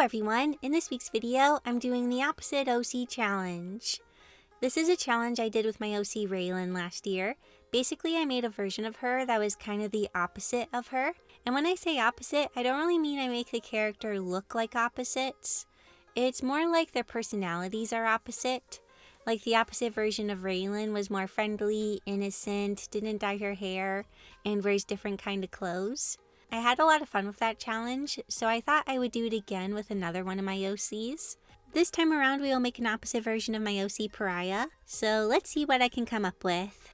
everyone, in this week's video, I'm doing the opposite OC challenge. This is a challenge I did with my OC Raylan last year. Basically, I made a version of her that was kind of the opposite of her. And when I say opposite, I don't really mean I make the character look like opposites. It's more like their personalities are opposite. Like the opposite version of Raylan was more friendly, innocent, didn't dye her hair, and wears different kind of clothes. I had a lot of fun with that challenge, so I thought I would do it again with another one of my OCs. This time around we will make an opposite version of my OC Pariah, so let's see what I can come up with.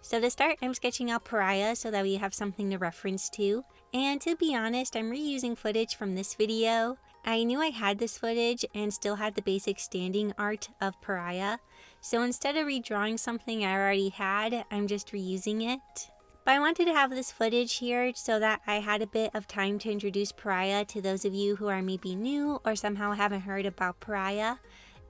So to start, I'm sketching out Pariah so that we have something to reference to, and to be honest, I'm reusing footage from this video. I knew I had this footage and still had the basic standing art of Pariah, so instead of redrawing something I already had, I'm just reusing it. But I wanted to have this footage here so that I had a bit of time to introduce Pariah to those of you who are maybe new or somehow haven't heard about Pariah.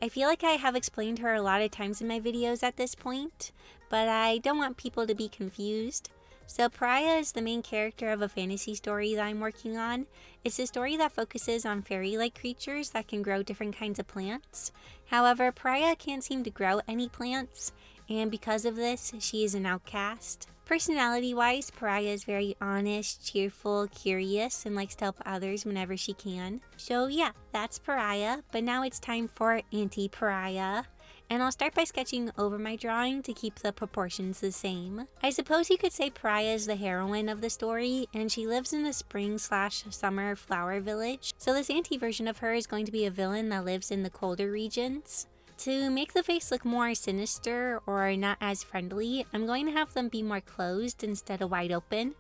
I feel like I have explained her a lot of times in my videos at this point, but I don't want people to be confused. So Pariah is the main character of a fantasy story that I'm working on. It's a story that focuses on fairy-like creatures that can grow different kinds of plants. However, Pariah can't seem to grow any plants, and because of this, she is an outcast. Personality-wise, Pariah is very honest, cheerful, curious, and likes to help others whenever she can. So yeah, that's Pariah, but now it's time for anti-Pariah. And I'll start by sketching over my drawing to keep the proportions the same. I suppose you could say Pariah is the heroine of the story, and she lives in a spring/summer flower village. So this anti-version of her is going to be a villain that lives in the colder regions. To make the face look more sinister or not as friendly, I'm going to have them be more closed instead of wide open.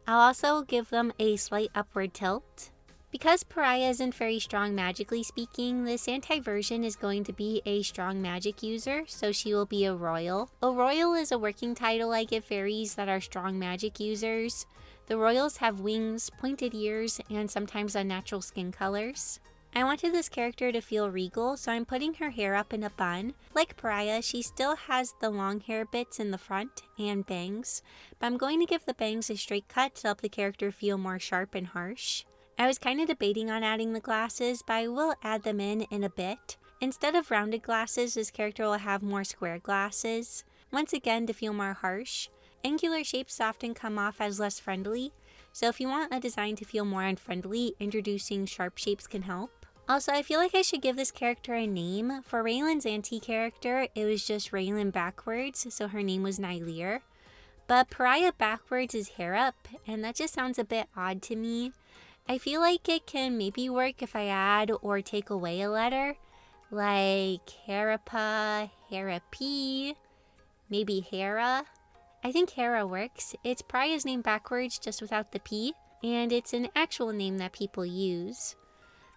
I'll also give them a slight upward tilt. Because Pariah isn't very strong magically speaking, this anti-version is going to be a strong magic user, so she will be a royal. A royal is a working title I give fairies that are strong magic users. The royals have wings, pointed ears, and sometimes unnatural skin colors. I wanted this character to feel regal, so I'm putting her hair up in a bun. Like Pariah, she still has the long hair bits in the front and bangs, but I'm going to give the bangs a straight cut to help the character feel more sharp and harsh. I was kind of debating on adding the glasses, but I will add them in a bit. Instead of rounded glasses, this character will have more square glasses, once again to feel more harsh. Angular shapes often come off as less friendly, so if you want a design to feel more unfriendly, introducing sharp shapes can help. Also, I feel like I should give this character a name. For Raylan's anti-character, it was just Raylan backwards, so her name was Nyleer. But Pariah backwards is hair up, and that just sounds a bit odd to me. I feel like it can maybe work if I add or take away a letter, like Harapa, Harapee, maybe Hera. I think Hera works. It's Pariah's name backwards, just without the P, and it's an actual name that people use.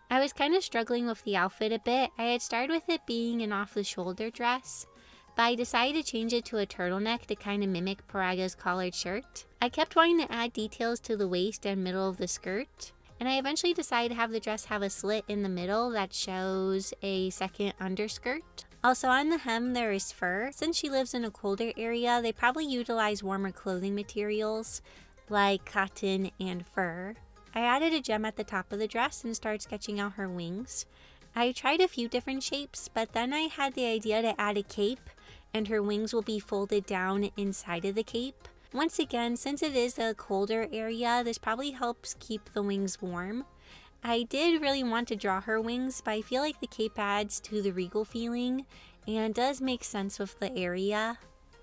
I was kind of struggling with the outfit a bit. I had started with it being an off-the-shoulder dress, but I decided to change it to a turtleneck to kind of mimic Pariah's collared shirt. I kept wanting to add details to the waist and middle of the skirt, and I eventually decided to have the dress have a slit in the middle that shows a second underskirt. Also on the hem there is fur. Since she lives in a colder area, they probably utilize warmer clothing materials like cotton and fur. I added a gem at the top of the dress and started sketching out her wings. I tried a few different shapes, but then I had the idea to add a cape, and her wings will be folded down inside of the cape. Once again, since it is a colder area, this probably helps keep the wings warm. I did really want to draw her wings, but I feel like the cape adds to the regal feeling and does make sense with the area.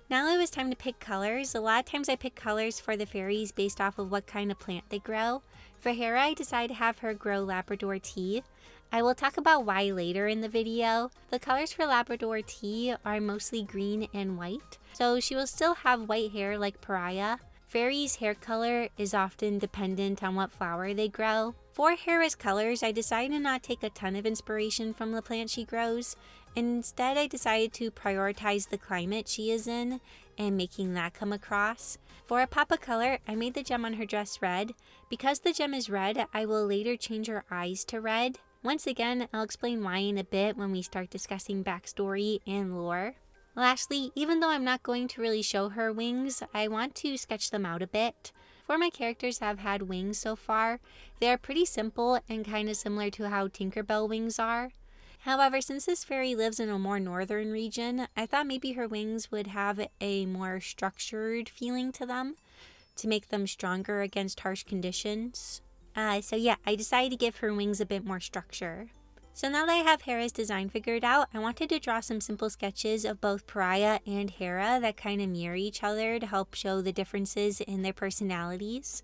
Now it was time to pick colors. A lot of times I pick colors for the fairies based off of what kind of plant they grow. For Hera, I decided to have her grow Labrador tea. I will talk about why later in the video. The colors for Labrador tea are mostly green and white, so she will still have white hair like Pariah. Fairies' hair color is often dependent on what flower they grow. For Hera's colors, I decided to not take a ton of inspiration from the plant she grows. Instead, I decided to prioritize the climate she is in and making that come across. For a pop of color, I made the gem on her dress red. Because the gem is red, I will later change her eyes to red. Once again, I'll explain why in a bit when we start discussing backstory and lore. Lastly, even though I'm not going to really show her wings, I want to sketch them out a bit. before my characters have had wings so far, they are pretty simple and kind of similar to how Tinkerbell wings are. However, since this fairy lives in a more northern region, I thought maybe her wings would have a more structured feeling to them to make them stronger against harsh conditions. So yeah, I decided to give her wings a bit more structure. So now that I have Hera's design figured out, I wanted to draw some simple sketches of both Pariah and Hera that kind of mirror each other to help show the differences in their personalities.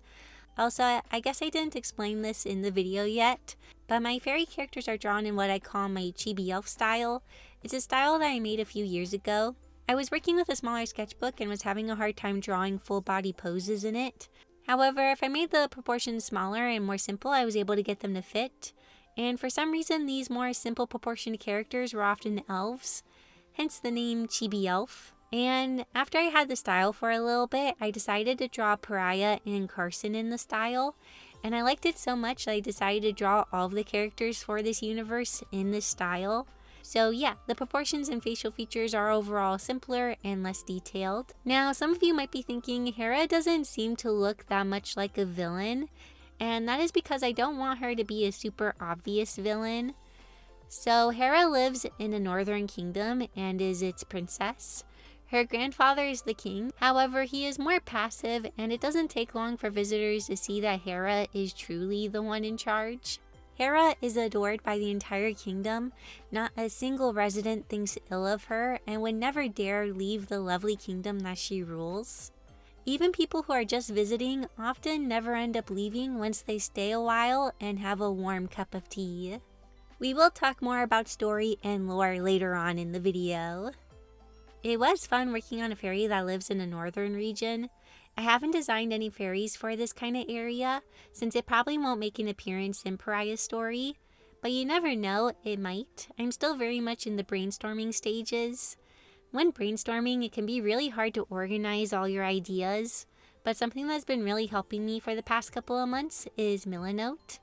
Also, I guess I didn't explain this in the video yet, but my fairy characters are drawn in what I call my chibi elf style. It's a style that I made a few years ago. I was working with a smaller sketchbook and was having a hard time drawing full body poses in it. However, if I made the proportions smaller and more simple, I was able to get them to fit. And for some reason, these more simple proportioned characters were often elves, hence the name Chibi Elf. And after I had the style for a little bit, I decided to draw Pariah and Carson in the style. And I liked it so much that I decided to draw all of the characters for this universe in this style. So yeah, the proportions and facial features are overall simpler and less detailed. Now, some of you might be thinking Hera doesn't seem to look that much like a villain. And that is because I don't want her to be a super obvious villain. So Hera lives in a northern kingdom and is its princess. Her grandfather is the king, however he is more passive and it doesn't take long for visitors to see that Hera is truly the one in charge. Hera is adored by the entire kingdom, not a single resident thinks ill of her and would never dare leave the lovely kingdom that she rules. Even people who are just visiting often never end up leaving once they stay a while and have a warm cup of tea. We will talk more about story and lore later on in the video. It was fun working on a fairy that lives in a northern region. I haven't designed any fairies for this kind of area, since it probably won't make an appearance in Pariah's story, but you never know, it might. I'm still very much in the brainstorming stages. When brainstorming, it can be really hard to organize all your ideas, but something that's been really helping me for the past couple of months is Milanote.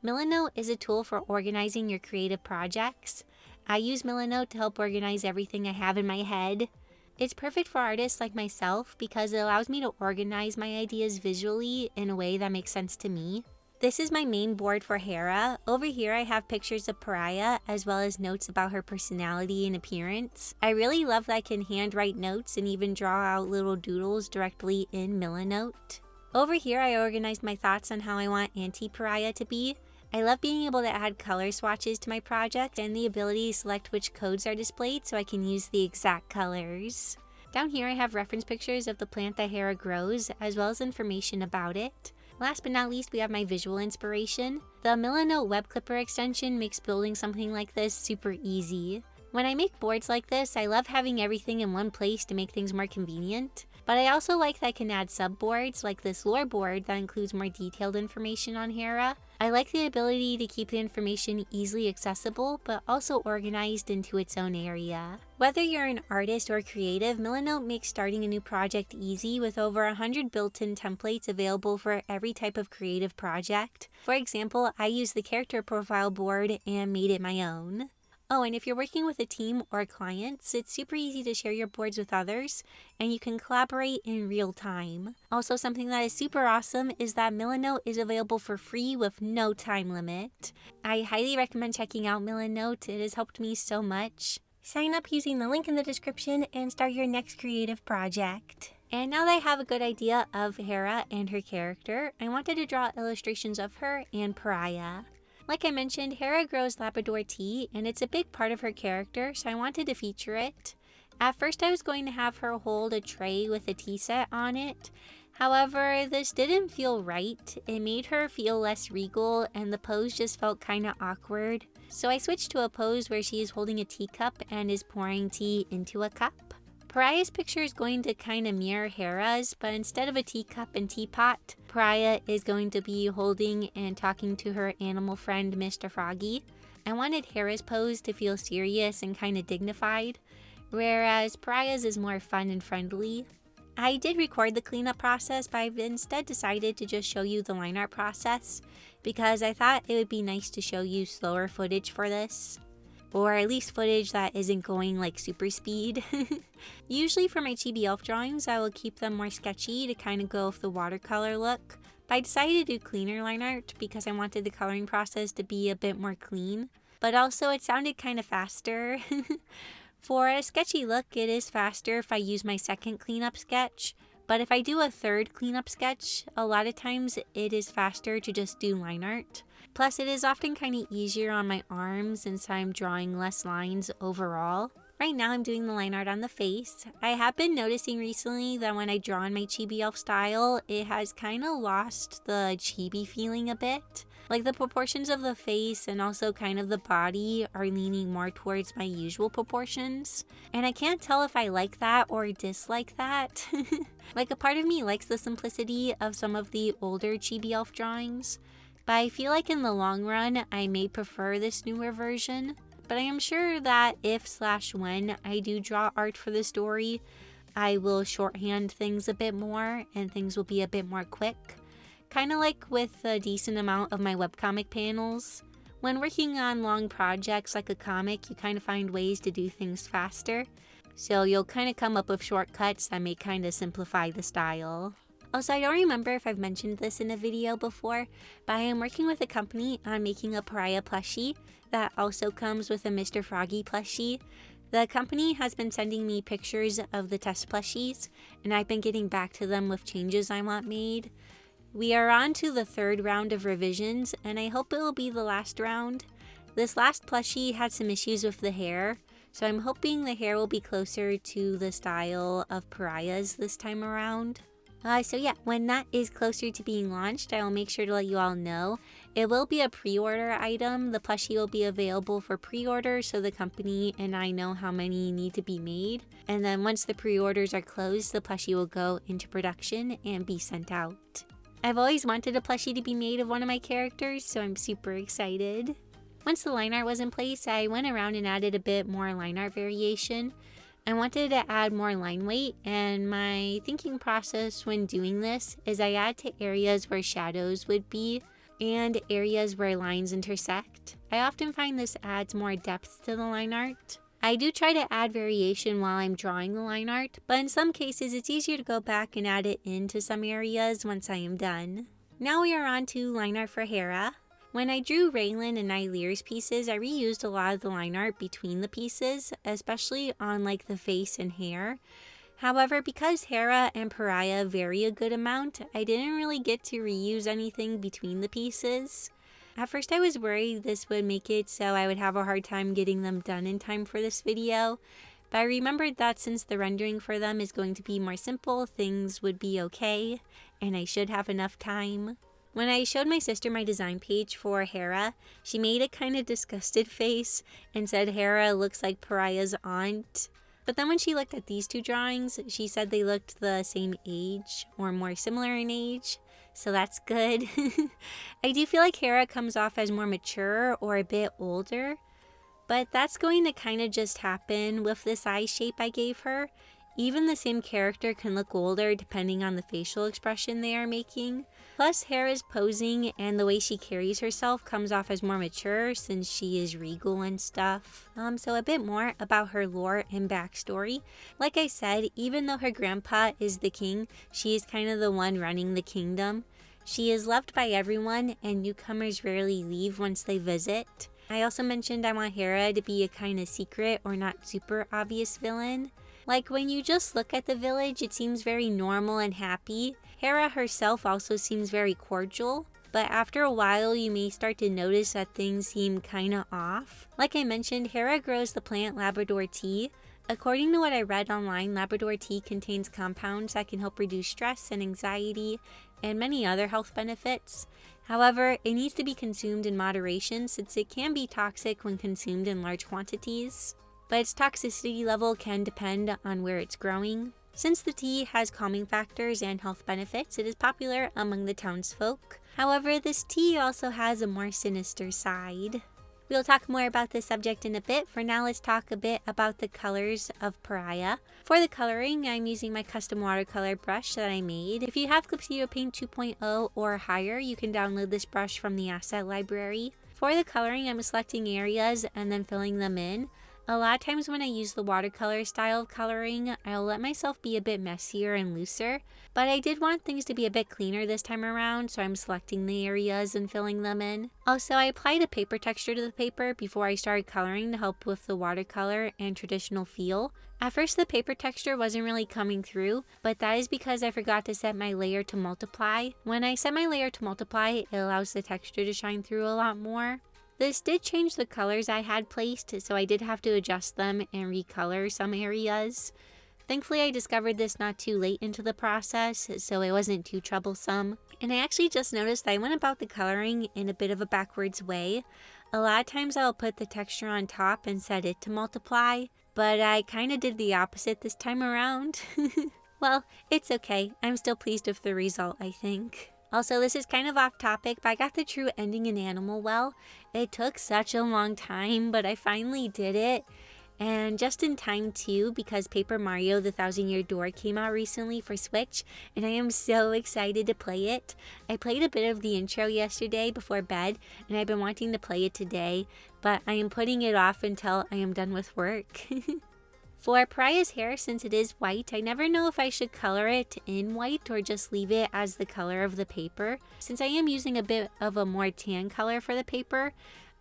Milanote is a tool for organizing your creative projects. I use Milanote to help organize everything I have in my head. It's perfect for artists like myself because it allows me to organize my ideas visually in a way that makes sense to me. This is my main board for Hera. Over here I have pictures of Pariah as well as notes about her personality and appearance. I really love that I can handwrite notes and even draw out little doodles directly in Milanote. Over here I organized my thoughts on how I want anti-Pariah to be. I love being able to add color swatches to my project and the ability to select which codes are displayed so I can use the exact colors. Down here I have reference pictures of the plant that Hera grows as well as information about it. Last but not least, we have my visual inspiration. The Milanote web clipper extension makes building something like this super easy. When I make boards like this, I love having everything in one place to make things more convenient. But I also like that I can add subboards like this lore board that includes more detailed information on Hera. I like the ability to keep the information easily accessible, but also organized into its own area. Whether you're an artist or creative, Milanote makes starting a new project easy with over 100 built-in templates available for every type of creative project. For example, I used the character profile board and made it my own. Oh, and if you're working with a team or clients, it's super easy to share your boards with others, and you can collaborate in real time. Also, something that is super awesome is that Milanote is available for free with no time limit. I highly recommend checking out Milanote. It has helped me so much. Sign up using the link in the description and start your next creative project. And now that I have a good idea of Hera and her character, I wanted to draw illustrations of her and Pariah. Like I mentioned, Hera grows Labrador tea, and it's a big part of her character, so I wanted to feature it. At first I was going to have her hold a tray with a tea set on it. However, this didn't feel right. It made her feel less regal, and the pose just felt kinda awkward. So I switched to a pose where she is holding a teacup and is pouring tea into a cup. Pariah's picture is going to kind of mirror Hera's, but instead of a teacup and teapot, Pariah is going to be holding and talking to her animal friend, Mr. Froggy. I wanted Hera's pose to feel serious and kind of dignified, whereas Pariah's is more fun and friendly. I did record the cleanup process, but I've instead decided to just show you the line art process because I thought it would be nice to show you slower footage for this. or at least footage that isn't going like super speed. Usually for my chibi elf drawings, I will keep them more sketchy to kind of go with the watercolor look. But I decided to do cleaner line art because I wanted the coloring process to be a bit more clean. But also it sounded kind of faster. For a sketchy look, it is faster if I use my second cleanup sketch. But if I do a third cleanup sketch, a lot of times it is faster to just do line art. Plus, it is often kind of easier on my arms since I'm drawing less lines overall. Right now, I'm doing the line art on the face. I have been noticing recently that when I draw in my chibi elf style, it has kind of lost the chibi feeling a bit. Like the proportions of the face and also kind of the body are leaning more towards my usual proportions. And I can't tell if I like that or dislike that. Like a part of me likes the simplicity of some of the older chibi elf drawings. But I feel like in the long run, I may prefer this newer version. But I am sure that if/when I do draw art for the story, I will shorthand things a bit more and things will be a bit more quick. Kind of like with a decent amount of my webcomic panels. When working on long projects like a comic, you kind of find ways to do things faster. So you'll kind of come up with shortcuts that may kind of simplify the style. Also, I don't remember if I've mentioned this in a video before, but I am working with a company on making a Pariah plushie that also comes with a Mr. Froggy plushie. The company has been sending me pictures of the test plushies, and I've been getting back to them with changes I want made. We are on to the third round of revisions, and I hope it will be the last round. This last plushie had some issues with the hair, so I'm hoping the hair will be closer to the style of Pariah's this time around. So yeah, when that is closer to being launched, I will make sure to let you all know. It will be a pre-order item. The plushie will be available for pre-order so the company and I know how many need to be made. And then once the pre-orders are closed, the plushie will go into production and be sent out. I've always wanted a plushie to be made of one of my characters, so I'm super excited. Once the line art was in place, I went around and added a bit more line art variation. I wanted to add more line weight, and my thinking process when doing this is I add to areas where shadows would be and areas where lines intersect. I often find this adds more depth to the line art. I do try to add variation while I'm drawing the line art, but in some cases it's easier to go back and add it into some areas once I am done. Now we are on to line art for Hera. When I drew Raylan and Nylir's pieces, I reused a lot of the line art between the pieces, especially on like the face and hair. However, because Hera and Pariah vary a good amount, I didn't really get to reuse anything between the pieces. At first I was worried this would make it so I would have a hard time getting them done in time for this video, but I remembered that since the rendering for them is going to be more simple, things would be okay, and I should have enough time. When I showed my sister my design page for Hera, she made a kind of disgusted face and said Hera looks like Pariah's aunt. But then when she looked at these two drawings, she said they looked the same age or more similar in age, so that's good. I do feel like Hera comes off as more mature or a bit older, but that's going to kind of just happen with this eye shape I gave her. Even the same character can look older depending on the facial expression they are making. Plus, Hera's posing and the way she carries herself comes off as more mature since she is regal and stuff. So a bit more about her lore and backstory. Like I said, even though her grandpa is the king, she is kind of the one running the kingdom. She is loved by everyone and newcomers rarely leave once they visit. I also mentioned I want Hera to be a kind of secret or not super obvious villain. Like when you just look at the village, it seems very normal and happy. Hera herself also seems very cordial, but after a while you may start to notice that things seem kinda off. Like I mentioned, Hera grows the plant Labrador tea. According to what I read online, Labrador tea contains compounds that can help reduce stress and anxiety and many other health benefits. However, it needs to be consumed in moderation since it can be toxic when consumed in large quantities. But its toxicity level can depend on where it's growing. Since the tea has calming factors and health benefits, it is popular among the townsfolk. However, this tea also has a more sinister side. We'll talk more about this subject in a bit. For now, let's talk a bit about the colors of Pariah. For the coloring, I'm using my custom watercolor brush that I made. If you have Clip Studio Paint 2.0 or higher, you can download this brush from the asset library. For the coloring, I'm selecting areas and then filling them in. A lot of times when I use the watercolor style of coloring, I'll let myself be a bit messier and looser, but I did want things to be a bit cleaner this time around, so I'm selecting the areas and filling them in. Also, I applied a paper texture to the paper before I started coloring to help with the watercolor and traditional feel. At first, the paper texture wasn't really coming through, but that is because I forgot to set my layer to multiply. When I set my layer to multiply, it allows the texture to shine through a lot more. This did change the colors I had placed, so I did have to adjust them and recolor some areas. Thankfully, I discovered this not too late into the process, so it wasn't too troublesome. And I actually just noticed that I went about the coloring in a bit of a backwards way. A lot of times I'll put the texture on top and set it to multiply, but I kind of did the opposite this time around. Well, it's okay. I'm still pleased with the result, I think. Also, this is kind of off topic, but I got the true ending in Animal Well. It took such a long time, but I finally did it. And just in time too, because Paper Mario: The Thousand-Year Door came out recently for Switch, and I am so excited to play it. I played a bit of the intro yesterday before bed, and I've been wanting to play it today, but I am putting it off until I am done with work. For Pariah's hair, since it is white, I never know if I should color it in white or just leave it as the color of the paper. Since I am using a bit of a more tan color for the paper,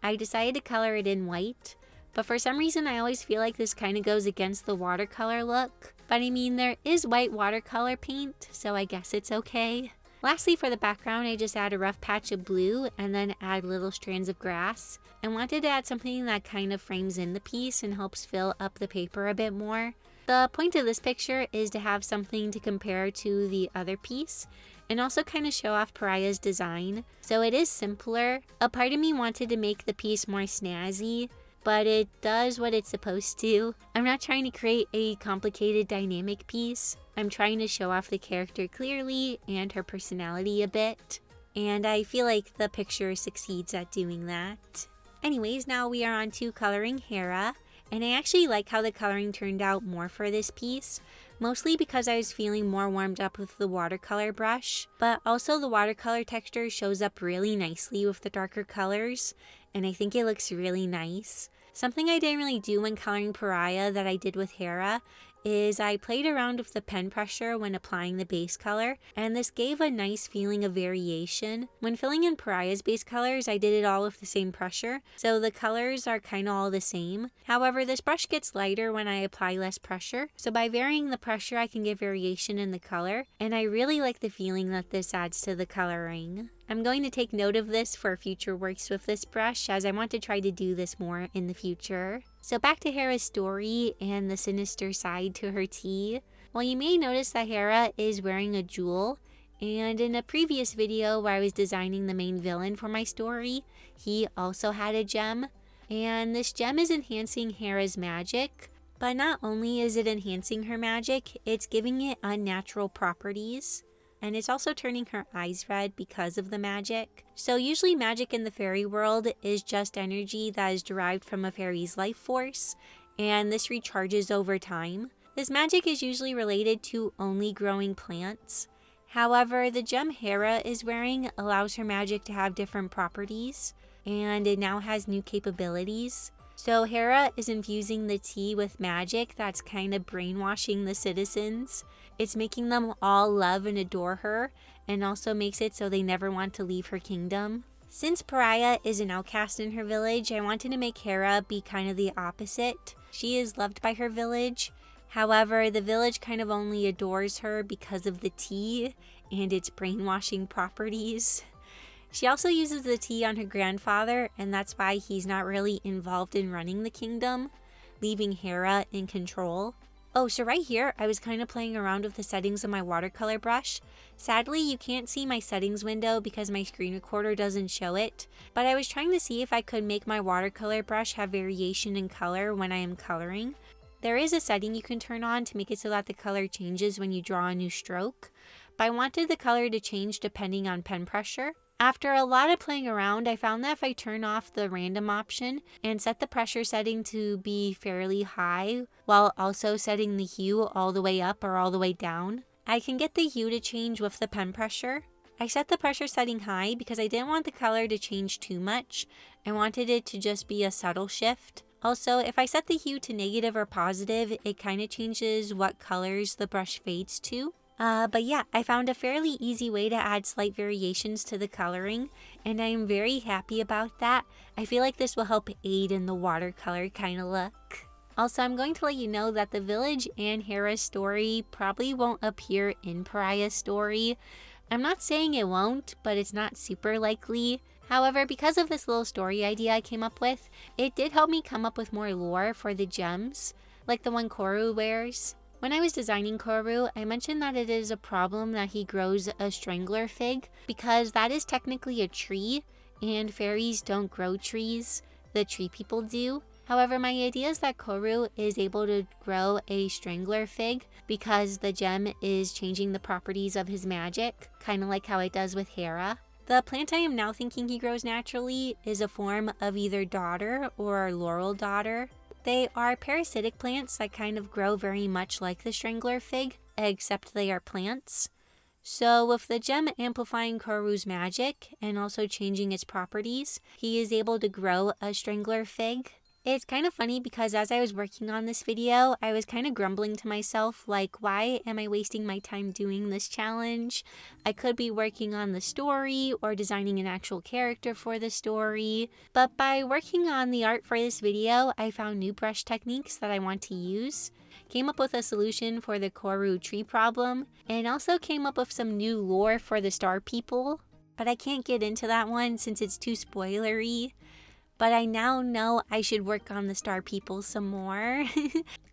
I decided to color it in white. But for some reason, I always feel like this kind of goes against the watercolor look. But I mean, there is white watercolor paint, so I guess it's okay. Lastly, for the background, I just add a rough patch of blue and then add little strands of grass. I wanted to add something that kind of frames in the piece and helps fill up the paper a bit more. The point of this picture is to have something to compare to the other piece and also kind of show off Pariah's design. So it is simpler. A part of me wanted to make the piece more snazzy, but it does what it's supposed to. I'm not trying to create a complicated dynamic piece. I'm trying to show off the character clearly and her personality a bit. And I feel like the picture succeeds at doing that. Anyways, now we are on to coloring Hera. And I actually like how the coloring turned out more for this piece. Mostly because I was feeling more warmed up with the watercolor brush. But also the watercolor texture shows up really nicely with the darker colors. And I think it looks really nice. Something I didn't really do when coloring Pariah that I did with Hera is I played around with the pen pressure when applying the base color, and this gave a nice feeling of variation. When filling in Pariah's base colors, I did it all with the same pressure, so the colors are kind of all the same. However, this brush gets lighter when I apply less pressure, so by varying the pressure I can get variation in the color, and I really like the feeling that this adds to the coloring. I'm going to take note of this for future works with this brush, as I want to try to do this more in the future. So back to Hera's story and the sinister side to her tea. Well, you may notice that Hera is wearing a jewel, and in a previous video where I was designing the main villain for my story, he also had a gem. And this gem is enhancing Hera's magic, but not only is it enhancing her magic, it's giving it unnatural properties. And it's also turning her eyes red because of the magic. So usually magic in the fairy world is just energy that is derived from a fairy's life force, and this recharges over time. This magic is usually related to only growing plants. However, the gem Hera is wearing allows her magic to have different properties, and it now has new capabilities. So Hera is infusing the tea with magic that's kind of brainwashing the citizens. It's making them all love and adore her, and also makes it so they never want to leave her kingdom. Since Pariah is an outcast in her village, I wanted to make Hera be kind of the opposite. She is loved by her village. However, the village kind of only adores her because of the tea and its brainwashing properties. She also uses the tea on her grandfather, and that's why he's not really involved in running the kingdom, leaving Hera in control. Oh, so right here, I was kind of playing around with the settings of my watercolor brush. Sadly, you can't see my settings window because my screen recorder doesn't show it, but I was trying to see if I could make my watercolor brush have variation in color when I am coloring. There is a setting you can turn on to make it so that the color changes when you draw a new stroke, but I wanted the color to change depending on pen pressure. After a lot of playing around, I found that if I turn off the random option and set the pressure setting to be fairly high, while also setting the hue all the way up or all the way down, I can get the hue to change with the pen pressure. I set the pressure setting high because I didn't want the color to change too much. I wanted it to just be a subtle shift. Also, if I set the hue to negative or positive, it kind of changes what colors the brush fades to. But yeah, I found a fairly easy way to add slight variations to the coloring, and I am very happy about that. I feel like this will help aid in the watercolor kind of look. Also, I'm going to let you know that the village and Hera's story probably won't appear in Pariah's story. I'm not saying it won't, but it's not super likely. However, because of this little story idea I came up with, it did help me come up with more lore for the gems, like the one Koru wears. When I was designing Koru, I mentioned that it is a problem that he grows a strangler fig because that is technically a tree and fairies don't grow trees, the tree people do. However, my idea is that Koru is able to grow a strangler fig because the gem is changing the properties of his magic, kind of like how it does with Hera. The plant I am now thinking he grows naturally is a form of either dodder or laurel dodder. They are parasitic plants that kind of grow very much like the strangler fig, except they are plants. So with the gem amplifying Koru's magic and also changing its properties, he is able to grow a strangler fig. It's kind of funny because as I was working on this video, I was kind of grumbling to myself like, why am I wasting my time doing this challenge? I could be working on the story or designing an actual character for the story. But by working on the art for this video, I found new brush techniques that I want to use, came up with a solution for the Koru tree problem, and also came up with some new lore for the star people. But I can't get into that one since it's too spoilery. But I now know I should work on the star people some more.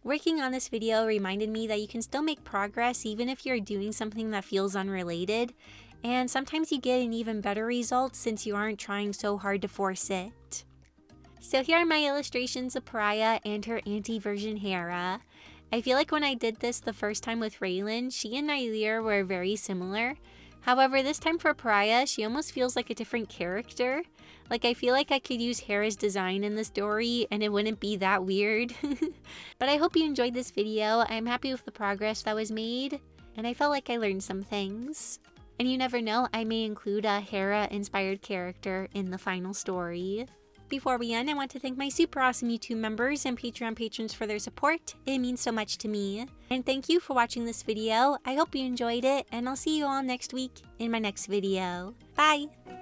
Working on this video reminded me that you can still make progress even if you're doing something that feels unrelated. And sometimes you get an even better result since you aren't trying so hard to force it. So here are my illustrations of Pariah and her anti-version Hera. I feel like when I did this the first time with Raylan, she and Nylir were very similar. However, this time for Pariah, she almost feels like a different character. Like, I feel like I could use Hera's design in the story and it wouldn't be that weird. But I hope you enjoyed this video. I'm happy with the progress that was made, and I felt like I learned some things. And you never know, I may include a Hera-inspired character in the final story. Before we end, I want to thank my super awesome YouTube members and Patreon patrons for their support. It means so much to me. And thank you for watching this video. I hope you enjoyed it, and I'll see you all next week in my next video. Bye!